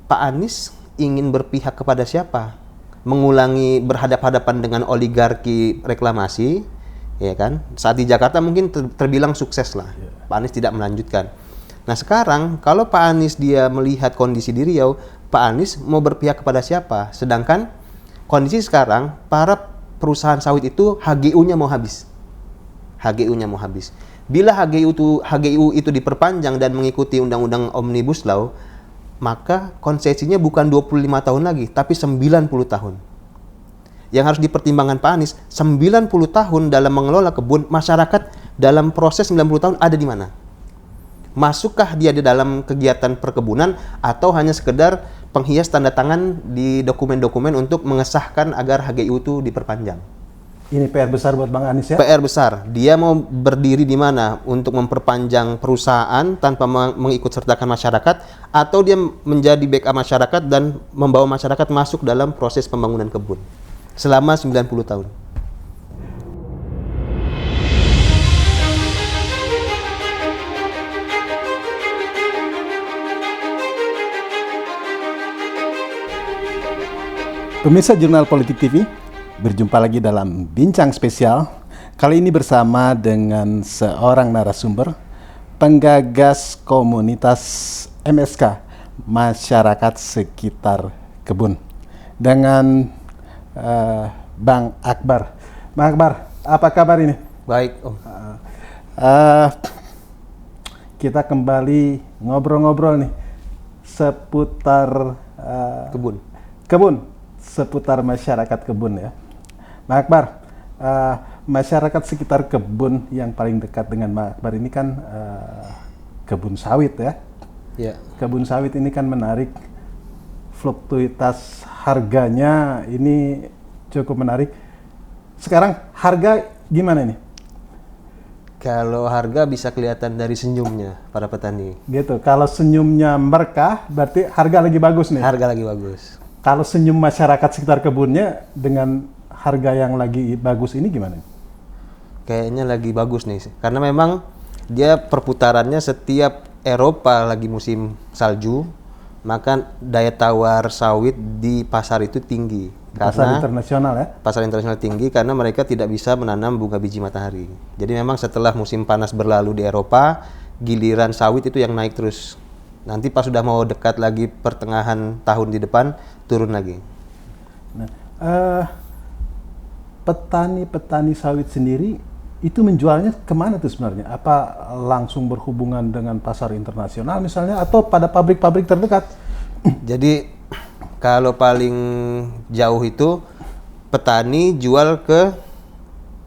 Pak Anies ingin berpihak kepada siapa? Mengulangi berhadap-hadapan dengan oligarki reklamasi, ya kan? Saat di Jakarta mungkin terbilang sukses lah. Pak Anies tidak melanjutkan. Nah sekarang kalau Pak Anies dia melihat kondisi di Riau, Pak Anies mau berpihak kepada siapa? Sedangkan kondisi sekarang para perusahaan sawit itu HGU-nya mau habis. HGU-nya mau habis. Bila HGU itu diperpanjang dan mengikuti Undang-Undang Omnibus Law, maka konsesinya bukan 25 tahun lagi, tapi 90 tahun. Yang harus dipertimbangkan Pak Anies, 90 tahun dalam mengelola kebun, masyarakat dalam proses 90 tahun ada di mana? Masukkah dia di dalam kegiatan perkebunan atau hanya sekedar penghias tanda tangan di dokumen-dokumen untuk mengesahkan agar HGU itu diperpanjang? Ini PR besar buat Bang Anies ya? PR besar. Dia mau berdiri di mana? Untuk memperpanjang perusahaan tanpa mengikut sertakan masyarakat, atau dia menjadi backup masyarakat dan membawa masyarakat masuk dalam proses pembangunan kebun selama 90 tahun. Pemirsa Jurnal Politik TV, berjumpa lagi dalam Bincang Spesial. Kali ini bersama dengan seorang narasumber, penggagas komunitas MSK, Masyarakat Sekitar Kebun, dengan Bang Akbar. Bang Akbar, apa kabar ini? Baik, Om. Kita kembali ngobrol-ngobrol nih seputar kebun, seputar masyarakat kebun ya. Bang Akbar, masyarakat sekitar kebun yang paling dekat dengan Bang Akbar ini kan kebun sawit ya. Ya. Kebun sawit ini kan menarik, fluktuitas harganya ini cukup menarik. Sekarang harga gimana nih? Kalau harga bisa kelihatan dari senyumnya para petani. Gitu, kalau senyumnya merkah berarti harga lagi bagus nih. Harga lagi bagus. Kalau senyum masyarakat sekitar kebunnya dengan harga yang lagi bagus ini gimana? Kayaknya lagi bagus nih, karena memang dia perputarannya setiap Eropa lagi musim salju, maka daya tawar sawit di pasar itu tinggi. Pasar internasional ya? Pasar internasional tinggi karena mereka tidak bisa menanam bunga biji matahari. Jadi memang setelah musim panas berlalu di Eropa, giliran sawit itu yang naik terus. Nanti pas sudah mau dekat lagi pertengahan tahun di depan, turun lagi. Nah, petani-petani sawit sendiri itu menjualnya kemana tuh sebenarnya? Apa langsung berhubungan dengan pasar internasional misalnya, atau pada pabrik-pabrik terdekat? Jadi kalau paling jauh itu petani jual ke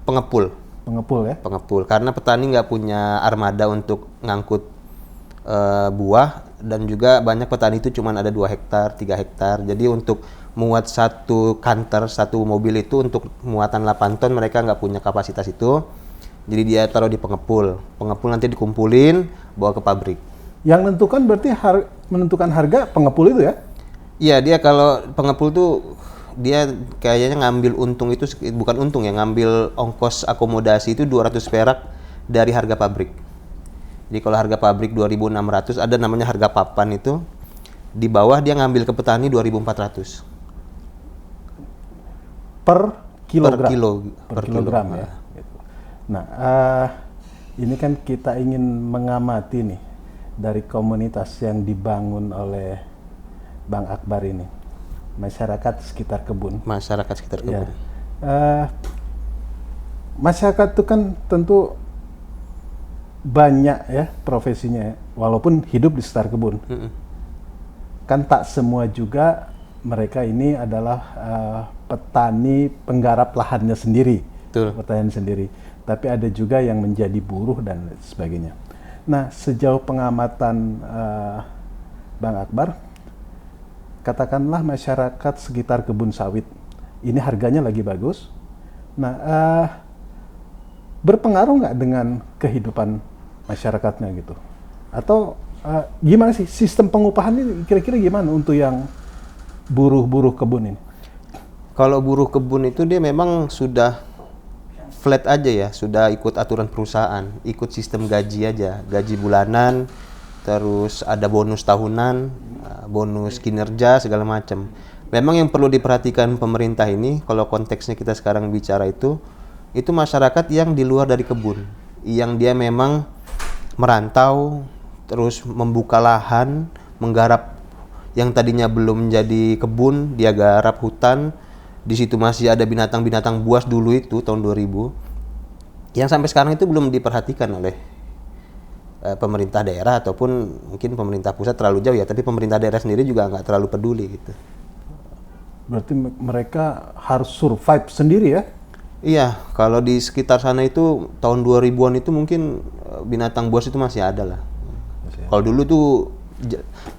pengepul. Pengepul ya? Pengepul, karena petani nggak punya armada untuk ngangkut buah, dan juga banyak petani itu cuma ada 2 hektar, 3 hektar. Jadi untuk muat satu kantor, satu mobil itu untuk muatan 8 ton mereka nggak punya kapasitas itu. Jadi dia taruh di pengepul. Pengepul nanti dikumpulin, bawa ke pabrik. Yang menentukan berarti menentukan harga pengepul itu ya? Iya, dia kalau pengepul tuh dia kayaknya ngambil untung itu, bukan untung ya, ngambil ongkos akomodasi itu 200 perak dari harga pabrik. Jadi kalau harga pabrik 2.600, ada namanya harga papan itu. Di bawah dia ngambil ke petani 2.400. Per kilogram? Per kilogram ya. Nah, ini kan kita ingin mengamati nih dari komunitas yang dibangun oleh Bang Akbar ini. Masyarakat sekitar kebun. Masyarakat sekitar kebun. Ya. Masyarakat itu kan tentu banyak ya profesinya, walaupun hidup di sekitar kebun. Kan tak semua juga mereka ini adalah petani penggarap lahannya sendiri. Betul. Pertanian sendiri. Tapi ada juga yang menjadi buruh dan sebagainya. Nah, sejauh pengamatan Bang Akbar, katakanlah masyarakat sekitar kebun sawit, ini harganya lagi bagus. Nah, berpengaruh nggak dengan kehidupan masyarakatnya gitu? Atau gimana sih sistem pengupahan ini kira-kira gimana untuk yang buruh-buruh kebun ini? Kalau buruh kebun itu dia memang sudah flat aja ya, sudah ikut aturan perusahaan, ikut sistem gaji aja, gaji bulanan, terus ada bonus tahunan, bonus kinerja segala macam. Memang yang perlu diperhatikan pemerintah ini, kalau konteksnya kita sekarang bicara itu masyarakat yang di luar dari kebun, yang dia memang merantau, terus membuka lahan, menggarap yang tadinya belum jadi kebun, dia garap hutan. Di situ masih ada binatang-binatang buas dulu itu tahun 2000, yang sampai sekarang itu belum diperhatikan oleh pemerintah daerah ataupun mungkin pemerintah pusat terlalu jauh ya, tapi pemerintah daerah sendiri juga nggak terlalu peduli gitu. Berarti mereka harus survive sendiri ya? Iya, kalau di sekitar sana itu tahun 2000-an itu mungkin binatang buas itu masih ada lah. Kalau dulu tuh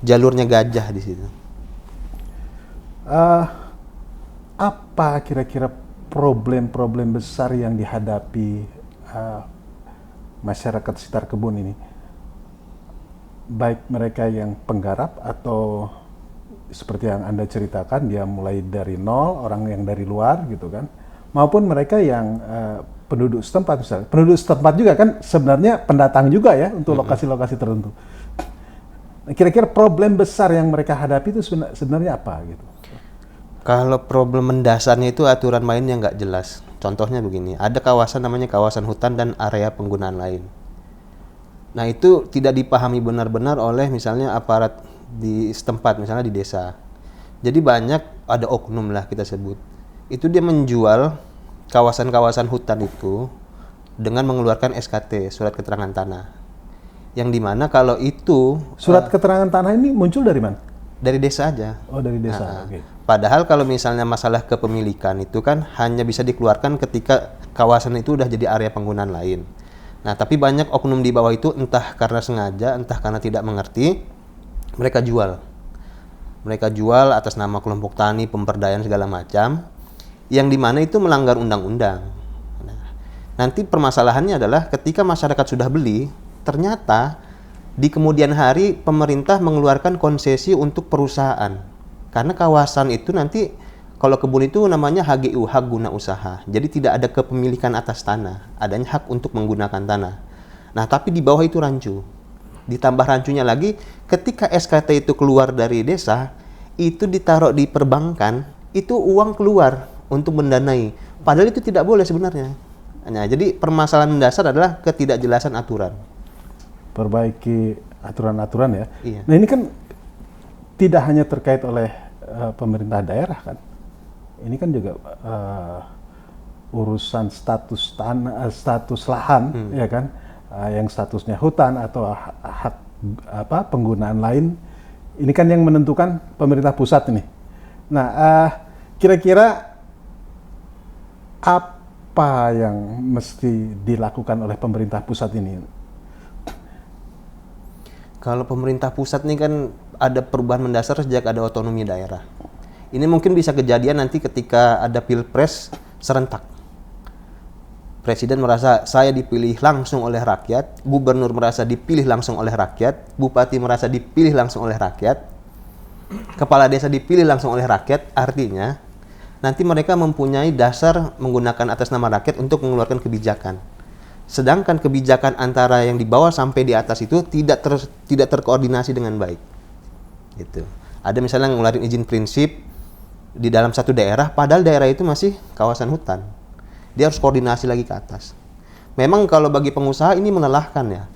jalurnya gajah di situ. Apa kira-kira problem-problem besar yang dihadapi masyarakat sekitar kebun ini? Baik mereka yang penggarap atau seperti yang Anda ceritakan, dia mulai dari nol, orang yang dari luar gitu kan, maupun mereka yang penduduk setempat misalnya. Penduduk setempat juga kan sebenarnya pendatang juga ya untuk lokasi-lokasi tertentu. Kira-kira problem besar yang mereka hadapi itu sebenarnya apa gitu? Kalau problem mendasarnya itu aturan mainnya nggak jelas. Contohnya begini, ada kawasan namanya kawasan hutan dan area penggunaan lain. Nah itu tidak dipahami benar-benar oleh misalnya aparat di setempat, misalnya di desa. Jadi banyak, ada oknum lah kita sebut. Itu dia menjual kawasan-kawasan hutan itu dengan mengeluarkan SKT, surat keterangan tanah. Yang dimana kalau itu... Surat keterangan tanah ini muncul dari mana? Dari desa aja. Oh dari desa, oke. Padahal kalau misalnya masalah kepemilikan itu kan hanya bisa dikeluarkan ketika kawasan itu udah jadi area penggunaan lain. Nah, tapi banyak oknum di bawah itu entah karena sengaja, entah karena tidak mengerti, mereka jual. Mereka jual atas nama kelompok tani, pemberdayaan segala macam, yang dimana itu melanggar undang-undang. Nah, nanti permasalahannya adalah ketika masyarakat sudah beli, ternyata di kemudian hari pemerintah mengeluarkan konsesi untuk perusahaan. Karena kawasan itu nanti, kalau kebun itu namanya HGU, hak guna usaha. Jadi tidak ada kepemilikan atas tanah, adanya hak untuk menggunakan tanah. Nah, tapi di bawah itu rancu. Ditambah rancunya lagi, ketika SKT itu keluar dari desa, itu ditaruh di perbankan, itu uang keluar untuk mendanai. Padahal itu tidak boleh sebenarnya. Nah, jadi permasalahan mendasar adalah ketidakjelasan aturan. Perbaiki aturan-aturan ya. Iya. Nah ini kan tidak hanya terkait oleh pemerintah daerah kan. Ini kan juga urusan status tanah, status lahan, ya kan, yang statusnya hutan atau hak penggunaan lain. Ini kan yang menentukan pemerintah pusat ini. Nah, kira-kira apa yang mesti dilakukan oleh pemerintah pusat ini? Kalau pemerintah pusat ini kan ada perubahan mendasar sejak ada otonomi daerah. Ini mungkin bisa kejadian nanti ketika ada pilpres serentak. Presiden merasa saya dipilih langsung oleh rakyat, gubernur merasa dipilih langsung oleh rakyat, bupati merasa dipilih langsung oleh rakyat, kepala desa dipilih langsung oleh rakyat. Artinya nanti mereka mempunyai dasar menggunakan atas nama rakyat untuk mengeluarkan kebijakan. Sedangkan kebijakan antara yang di bawah sampai di atas itu tidak terkoordinasi dengan baik. Gitu. Ada misalnya ngeluarin izin prinsip di dalam satu daerah, padahal daerah itu masih kawasan hutan. Dia harus koordinasi lagi ke atas. Memang kalau bagi pengusaha ini melelahkan ya.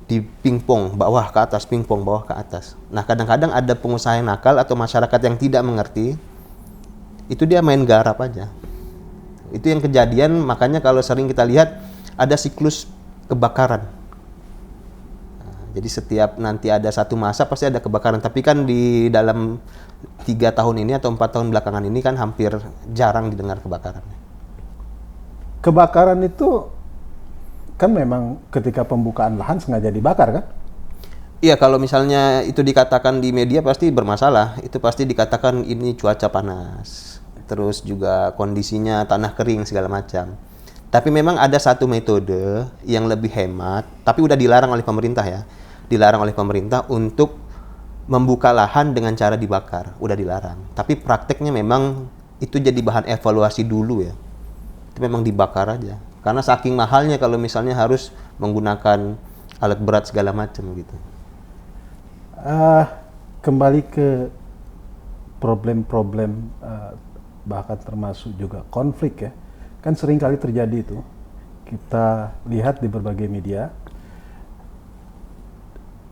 Di pingpong bawah ke atas, pingpong bawah ke atas. Nah, kadang-kadang ada pengusaha yang nakal atau masyarakat yang tidak mengerti, itu dia main garap aja. Itu yang kejadian, makanya kalau sering kita lihat ada siklus kebakaran. Nah, jadi setiap nanti ada satu masa pasti ada kebakaran. Tapi kan di dalam 3 tahun ini atau 4 tahun belakangan ini kan hampir jarang didengar kebakaran. Kebakaran itu kan memang ketika pembukaan lahan sengaja dibakar kan? Iya, kalau misalnya itu dikatakan di media pasti bermasalah. Itu pasti dikatakan ini cuaca panas. Terus juga kondisinya tanah kering segala macam. Tapi memang ada satu metode yang lebih hemat, tapi udah dilarang oleh pemerintah ya. Dilarang oleh pemerintah untuk membuka lahan dengan cara dibakar. Udah dilarang. Tapi prakteknya memang itu jadi bahan evaluasi dulu ya. Itu memang dibakar aja. Karena saking mahalnya kalau misalnya harus menggunakan alat berat segala macam gitu. kembali ke problem-problem bahkan termasuk juga konflik ya, kan sering kali terjadi itu. Kita lihat di berbagai media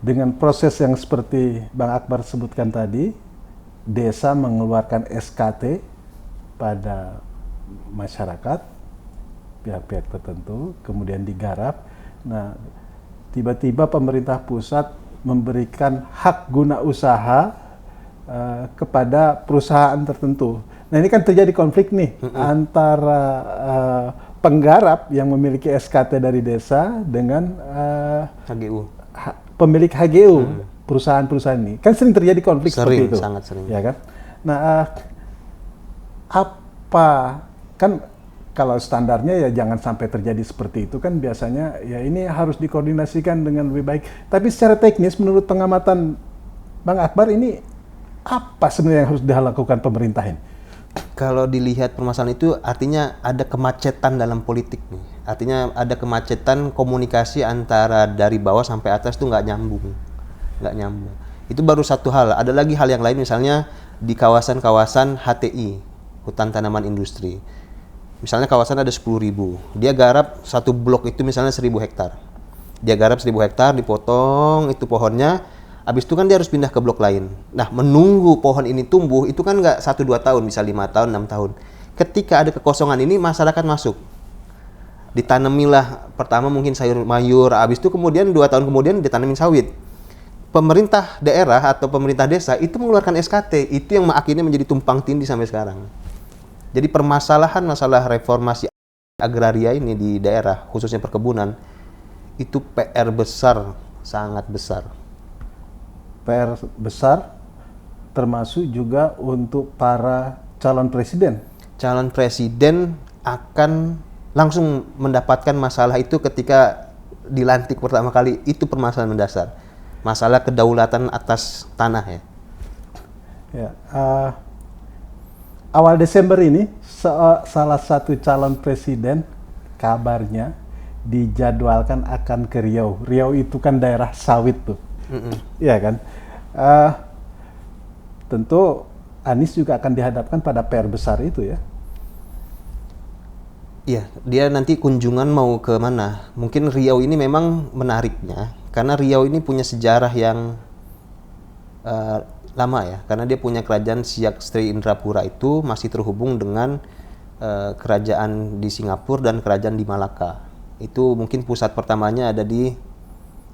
dengan proses yang seperti Bang Akbar sebutkan tadi, desa mengeluarkan SKT pada masyarakat, pihak-pihak tertentu, kemudian digarap. Nah, tiba-tiba pemerintah pusat memberikan hak guna usaha kepada perusahaan tertentu. Nah, ini kan terjadi konflik nih antara penggarap yang memiliki SKT dari desa dengan HGU. Pemilik HGU, perusahaan-perusahaan ini. Kan sering terjadi konflik seperti itu. Sangat sering. Ya kan? Nah, apa kan kalau standarnya ya jangan sampai terjadi seperti itu kan, biasanya ya ini harus dikoordinasikan dengan lebih baik. Tapi secara teknis menurut pengamatan Bang Akbar, ini apa sebenarnya yang harus dilakukan pemerintah ini? Kalau dilihat permasalahan itu artinya ada kemacetan dalam politik nih. Artinya ada kemacetan komunikasi antara dari bawah sampai atas itu nggak nyambung. Itu baru satu hal. Ada lagi hal yang lain, misalnya di kawasan-kawasan HTI, hutan tanaman industri. Misalnya kawasan ada 10.000, dia garap satu blok itu misalnya 1.000 hektar. Dia garap 1.000 hektar, dipotong itu pohonnya, habis itu kan dia harus pindah ke blok lain. Nah, menunggu pohon ini tumbuh itu kan nggak 1-2 tahun, bisa 5 tahun, 6 tahun. Ketika ada kekosongan ini, masyarakat masuk. Ditanamilah pertama mungkin sayur mayur, habis itu kemudian 2 tahun kemudian ditanamin sawit. Pemerintah daerah atau pemerintah desa itu mengeluarkan SKT, itu yang akhirnya menjadi tumpang tindih sampai sekarang. Jadi masalah reformasi agraria ini di daerah, khususnya perkebunan, itu PR besar, sangat besar. PR besar, termasuk juga untuk para calon presiden. Calon presiden akan langsung mendapatkan masalah itu ketika dilantik pertama kali. Itu permasalahan mendasar, masalah kedaulatan atas tanah ya. Ya, awal Desember ini salah satu calon presiden kabarnya dijadwalkan akan ke Riau. Riau itu kan daerah sawit tuh, ya kan. Tentu Anies juga akan dihadapkan pada PR besar itu ya. Iya, dia nanti kunjungan mau ke mana? Mungkin Riau ini memang menariknya karena Riau ini punya sejarah yang lama ya, karena dia punya kerajaan Siak Sri Indrapura itu masih terhubung dengan kerajaan di Singapura dan kerajaan di Malaka. Itu mungkin pusat pertamanya ada di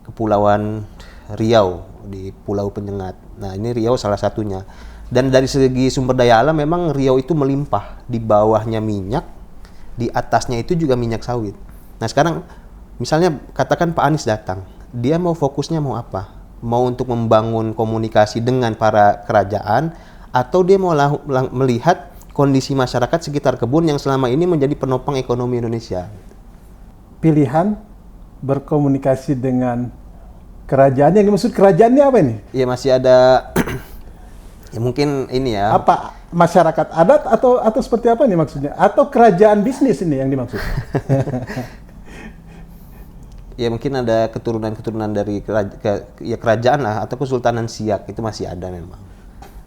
Kepulauan Riau, di Pulau Penyengat. Nah, ini Riau salah satunya. Dan dari segi sumber daya alam memang Riau itu melimpah. Di bawahnya minyak, di atasnya itu juga minyak sawit. Nah, sekarang misalnya katakan Pak Anies datang, dia mau fokusnya mau apa? Mau untuk membangun komunikasi dengan para kerajaan, atau dia mau melihat kondisi masyarakat sekitar kebun yang selama ini menjadi penopang ekonomi Indonesia. Pilihan berkomunikasi dengan kerajaan, yang dimaksud kerajaannya apa ini? Ya masih ada, ya mungkin ini ya. Apa masyarakat adat atau seperti apa nih maksudnya? Atau kerajaan bisnis ini yang dimaksud? Ya mungkin ada keturunan-keturunan dari kerajaan lah, atau Kesultanan Siak itu masih ada memang.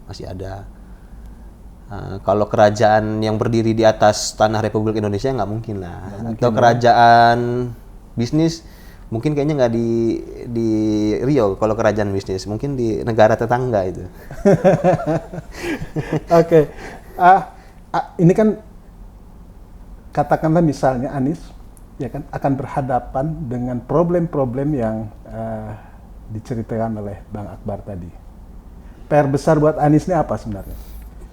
Masih ada. Kalau kerajaan yang berdiri di atas tanah Republik Indonesia nggak mungkin lah. Atau kerajaan bisnis mungkin kayaknya nggak di Riau. Kalau kerajaan bisnis mungkin di negara tetangga itu. Oke. Ini kan katakanlah misalnya Anies ya kan akan berhadapan dengan problem-problem yang diceritakan oleh Bang Akbar tadi. PR besar buat Anies ini apa sebenarnya?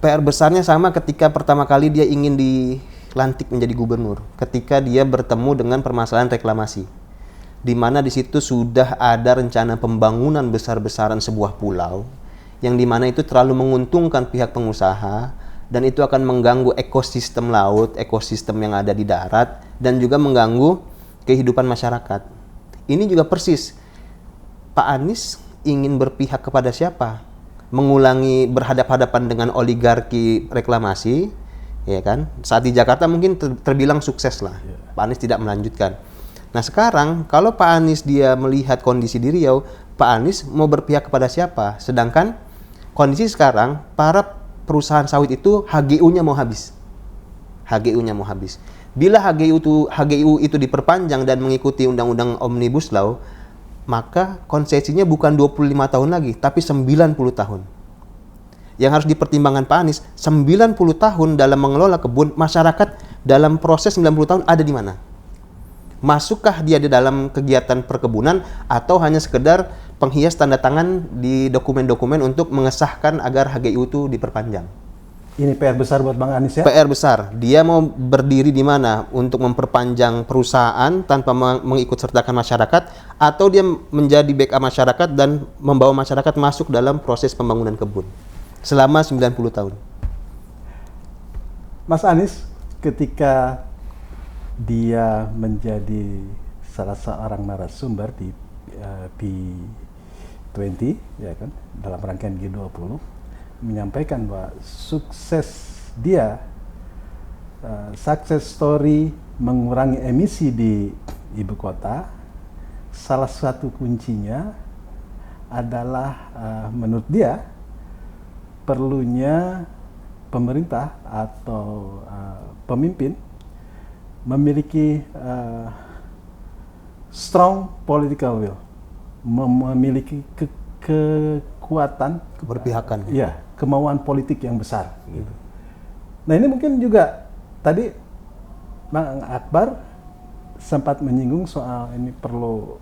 PR besarnya sama ketika pertama kali dia ingin dilantik menjadi gubernur, ketika dia bertemu dengan permasalahan reklamasi, di mana di situ sudah ada rencana pembangunan besar-besaran sebuah pulau, yang di mana itu terlalu menguntungkan pihak pengusaha, dan itu akan mengganggu ekosistem laut, ekosistem yang ada di darat, dan juga mengganggu kehidupan masyarakat. Ini juga persis, Pak Anies ingin berpihak kepada siapa? Mengulangi berhadap-hadapan dengan oligarki reklamasi, ya kan? Saat di Jakarta mungkin terbilang sukses lah. Pak Anies tidak melanjutkan. Nah sekarang kalau Pak Anies dia melihat kondisi di Riau, Pak Anies mau berpihak kepada siapa? Sedangkan kondisi sekarang para perusahaan sawit itu HGU-nya mau habis. HGU-nya mau habis. Bila HGU itu diperpanjang dan mengikuti Undang-Undang Omnibus Law, maka konsesinya bukan 25 tahun lagi, tapi 90 tahun. Yang harus dipertimbangkan Pak Anies, 90 tahun dalam mengelola kebun, masyarakat dalam proses 90 tahun ada di mana? Masukkah dia di dalam kegiatan perkebunan atau hanya sekedar penghias tanda tangan di dokumen-dokumen untuk mengesahkan agar HGU itu diperpanjang? Ini PR besar buat Bang Anies ya? PR besar. Dia mau berdiri di mana? Untuk memperpanjang perusahaan tanpa mengikut sertakan masyarakat, atau dia menjadi backup masyarakat dan membawa masyarakat masuk dalam proses pembangunan kebun selama 90 tahun. Mas Anies ketika dia menjadi salah seorang narasumber di P20 ya kan, dalam rangkaian G20, menyampaikan bahwa sukses dia, success story mengurangi emisi di ibu kota, salah satu kuncinya adalah menurut dia perlunya pemerintah atau pemimpin memiliki strong political will, memiliki kekuatan, Keberpihakan. ya, kemauan politik yang besar. Gitu. Nah ini mungkin juga tadi Bang Akbar sempat menyinggung soal ini perlu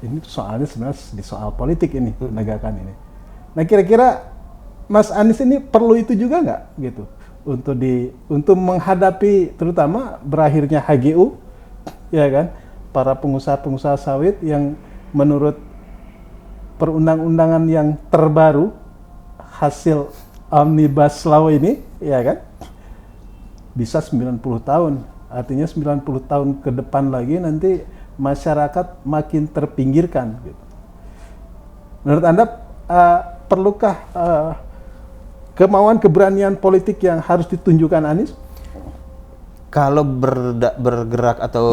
ini soalnya sebenarnya di soal politik ini penegakan ini. Nah kira-kira Mas Anies ini perlu itu juga nggak gitu untuk menghadapi terutama berakhirnya HGU, ya kan, para pengusaha-pengusaha sawit yang menurut perundang-undangan yang terbaru hasil Omnibus Law ini, ya kan, bisa 90 tahun. Artinya 90 tahun ke depan lagi nanti masyarakat makin terpinggirkan. Gitu. Menurut Anda, perlukah kemauan keberanian politik yang harus ditunjukkan Anies? Kalau bergerak atau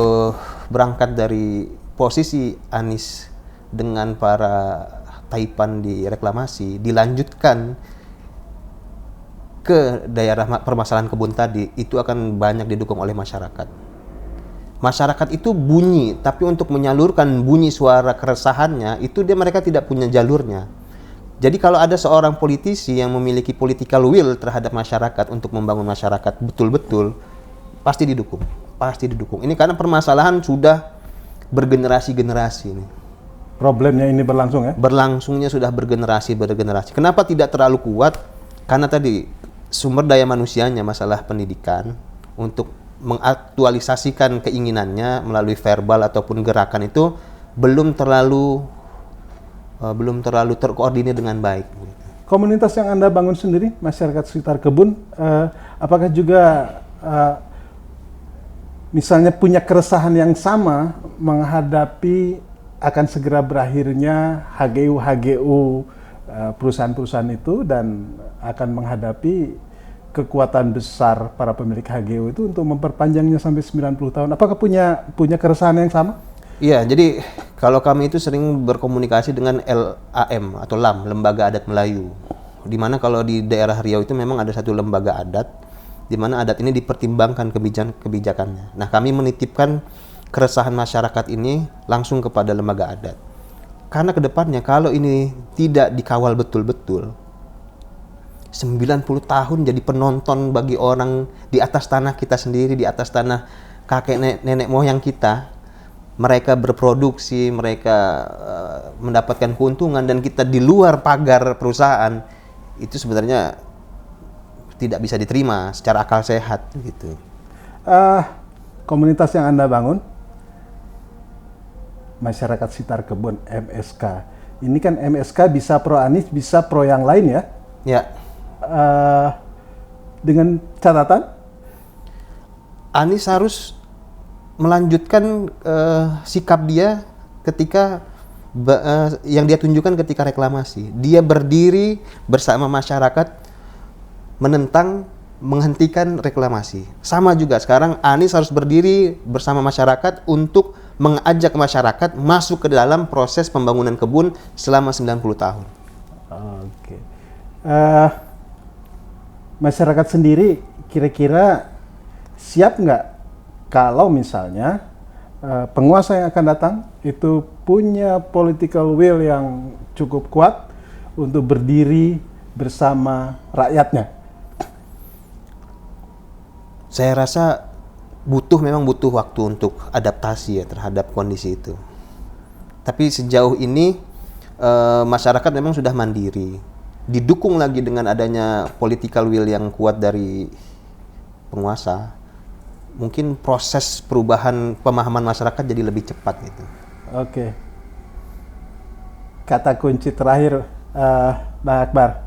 berangkat dari posisi Anies dengan para taipan di reklamasi, dilanjutkan ke daerah permasalahan kebun tadi, itu akan banyak didukung oleh masyarakat. Masyarakat itu bunyi, tapi untuk menyalurkan bunyi suara keresahannya, itu mereka tidak punya jalurnya. Jadi kalau ada seorang politisi yang memiliki political will terhadap masyarakat untuk membangun masyarakat betul-betul, pasti didukung. Pasti didukung. Ini karena permasalahan sudah bergenerasi-generasi nih. Problemnya ini berlangsung ya? Berlangsungnya sudah bergenerasi. Kenapa tidak terlalu kuat? Karena tadi sumber daya manusianya, masalah pendidikan, untuk mengaktualisasikan keinginannya melalui verbal ataupun gerakan itu belum terlalu terkoordinir dengan baik. Komunitas yang Anda bangun sendiri, masyarakat sekitar kebun, apakah juga misalnya punya keresahan yang sama menghadapi akan segera berakhirnya HGU perusahaan-perusahahan itu dan akan menghadapi kekuatan besar para pemilik HGU itu untuk memperpanjangnya sampai 90 tahun. Apakah punya keresahan yang sama? Iya, jadi kalau kami itu sering berkomunikasi dengan LAM atau LAM, Lembaga Adat Melayu. Di mana kalau di daerah Riau itu memang ada satu lembaga adat, di mana adat ini dipertimbangkan kebijakannya. Nah, kami menitipkan keresahan masyarakat ini langsung kepada lembaga adat. Karena kedepannya kalau ini tidak dikawal betul-betul, 90 tahun jadi penonton bagi orang di atas tanah kita sendiri, di atas tanah kakek nenek moyang kita. Mereka berproduksi, mereka mendapatkan keuntungan, dan kita di luar pagar perusahaan, itu sebenarnya tidak bisa diterima secara akal sehat gitu. Komunitas yang Anda bangun, masyarakat sekitar kebun, MSK. Ini kan MSK bisa pro Anies, bisa pro yang lain ya? Ya. Dengan catatan? Anies harus melanjutkan sikap dia ketika yang dia tunjukkan ketika reklamasi. Dia berdiri bersama masyarakat menghentikan reklamasi. Sama juga sekarang Anies harus berdiri bersama masyarakat untuk mengajak masyarakat masuk ke dalam proses pembangunan kebun selama 90 tahun. Oke. Masyarakat sendiri kira-kira siap nggak kalau misalnya penguasa yang akan datang itu punya political will yang cukup kuat untuk berdiri bersama rakyatnya? Saya rasa memang butuh waktu untuk adaptasi ya terhadap kondisi itu. Tapi sejauh ini masyarakat memang sudah mandiri. Didukung lagi dengan adanya political will yang kuat dari penguasa. Mungkin proses perubahan pemahaman masyarakat jadi lebih cepat gitu. Oke. Kata kunci terakhir, Bang Akbar,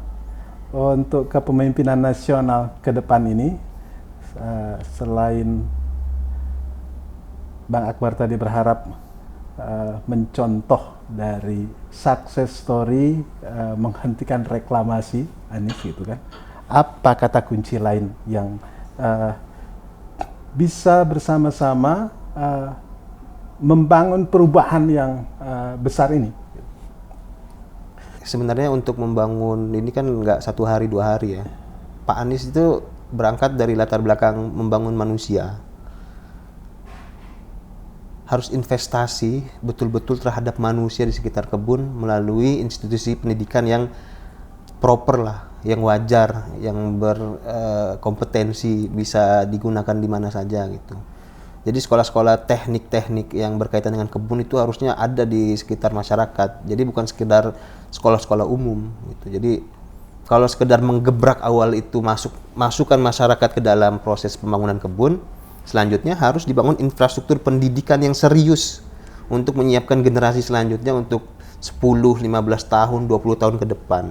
untuk kepemimpinan nasional ke depan ini, selain Bang Akbar tadi berharap mencontoh dari success story menghentikan reklamasi Anies gitu kan, apa kata kunci lain yang bisa bersama-sama membangun perubahan yang besar ini? Sebenarnya untuk membangun ini kan nggak 1 hari 2 hari ya. Pak Anies itu berangkat dari latar belakang membangun manusia. Harus investasi betul-betul terhadap manusia di sekitar kebun melalui institusi pendidikan yang proper lah, yang wajar, yang berkompetensi, bisa digunakan di mana saja gitu. Jadi sekolah-sekolah teknik-teknik yang berkaitan dengan kebun itu harusnya ada di sekitar masyarakat. Jadi bukan sekedar sekolah-sekolah umum gitu. Jadi kalau sekedar menggebrak awal itu masukkan masyarakat ke dalam proses pembangunan kebun, selanjutnya harus dibangun infrastruktur pendidikan yang serius untuk menyiapkan generasi selanjutnya untuk 10, 15 tahun, 20 tahun ke depan.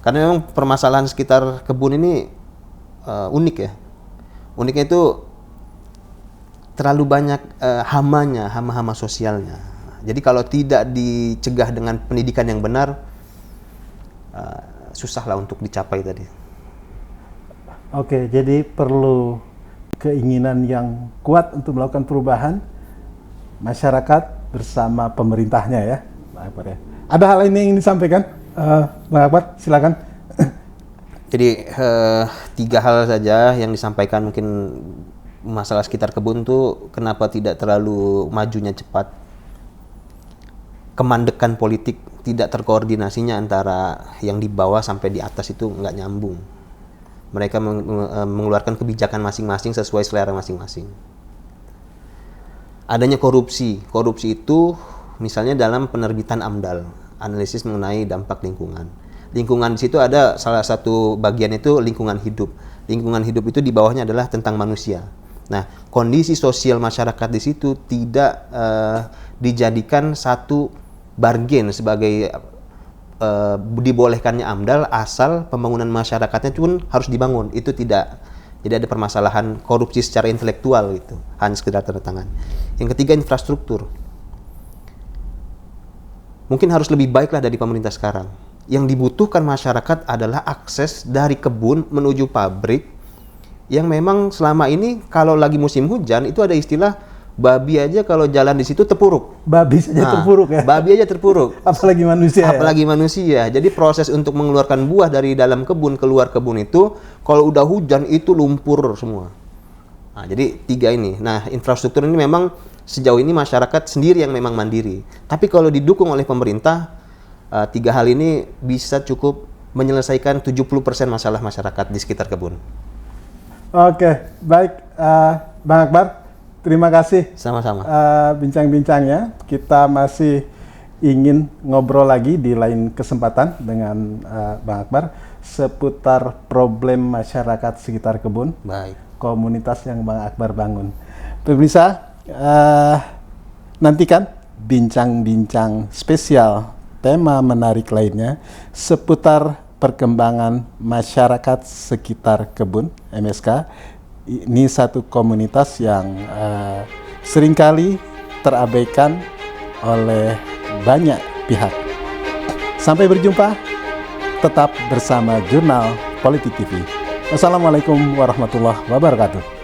Karena memang permasalahan sekitar kebun ini unik ya. Uniknya itu terlalu banyak hama-hama sosialnya. Jadi kalau tidak dicegah dengan pendidikan yang benar, susahlah untuk dicapai tadi. Oke, jadi perlu keinginan yang kuat untuk melakukan perubahan masyarakat bersama pemerintahnya ya, Pak Akbar ya. Ada hal lain yang ingin disampaikan, Pak Akbar? Silakan. Jadi 3 hal saja yang disampaikan. Mungkin masalah sekitar kebun tuh kenapa tidak terlalu majunya cepat. Kemandekan politik, tidak terkoordinasinya antara yang di bawah sampai di atas itu nggak nyambung. Mereka mengeluarkan kebijakan masing-masing sesuai selera masing-masing. Adanya korupsi. Korupsi itu misalnya dalam penerbitan AMDAL, analisis mengenai dampak lingkungan. Lingkungan di situ ada salah satu bagian itu lingkungan hidup. Lingkungan hidup itu di bawahnya adalah tentang manusia. Nah, kondisi sosial masyarakat di situ tidak dijadikan satu bargain sebagai dibolehkannya AMDAL asal pembangunan masyarakatnya pun harus dibangun. Itu tidak. Jadi ada permasalahan korupsi secara intelektual gitu, hanya sekedar tanda tangan. Yang ketiga, infrastruktur. Mungkin harus lebih baiklah dari pemerintah sekarang. Yang dibutuhkan masyarakat adalah akses dari kebun menuju pabrik yang memang selama ini kalau lagi musim hujan itu ada istilah babi aja kalau jalan di situ terpuruk. Babi saja terpuruk ya? Babi aja terpuruk. Apalagi manusia. Apalagi manusia. Jadi proses untuk mengeluarkan buah dari dalam kebun, keluar kebun itu, kalau udah hujan itu lumpur semua. Nah, jadi 3 ini. Nah, infrastruktur ini memang sejauh ini masyarakat sendiri yang memang mandiri. Tapi kalau didukung oleh pemerintah, 3 hal ini bisa cukup menyelesaikan 70% masalah masyarakat di sekitar kebun. Oke, baik. Bang Akbar, terima kasih. Sama-sama. Bincang-bincangnya. Kita masih ingin ngobrol lagi di lain kesempatan dengan Bang Akbar seputar problem masyarakat sekitar kebun. Baik. Komunitas yang Bang Akbar bangun. Pemirsa, nantikan bincang-bincang spesial tema menarik lainnya seputar perkembangan masyarakat sekitar kebun MSK. Ini satu komunitas yang seringkali terabaikan oleh banyak pihak. Sampai berjumpa, tetap bersama Jurnal Politik TV. Wassalamualaikum warahmatullahi wabarakatuh.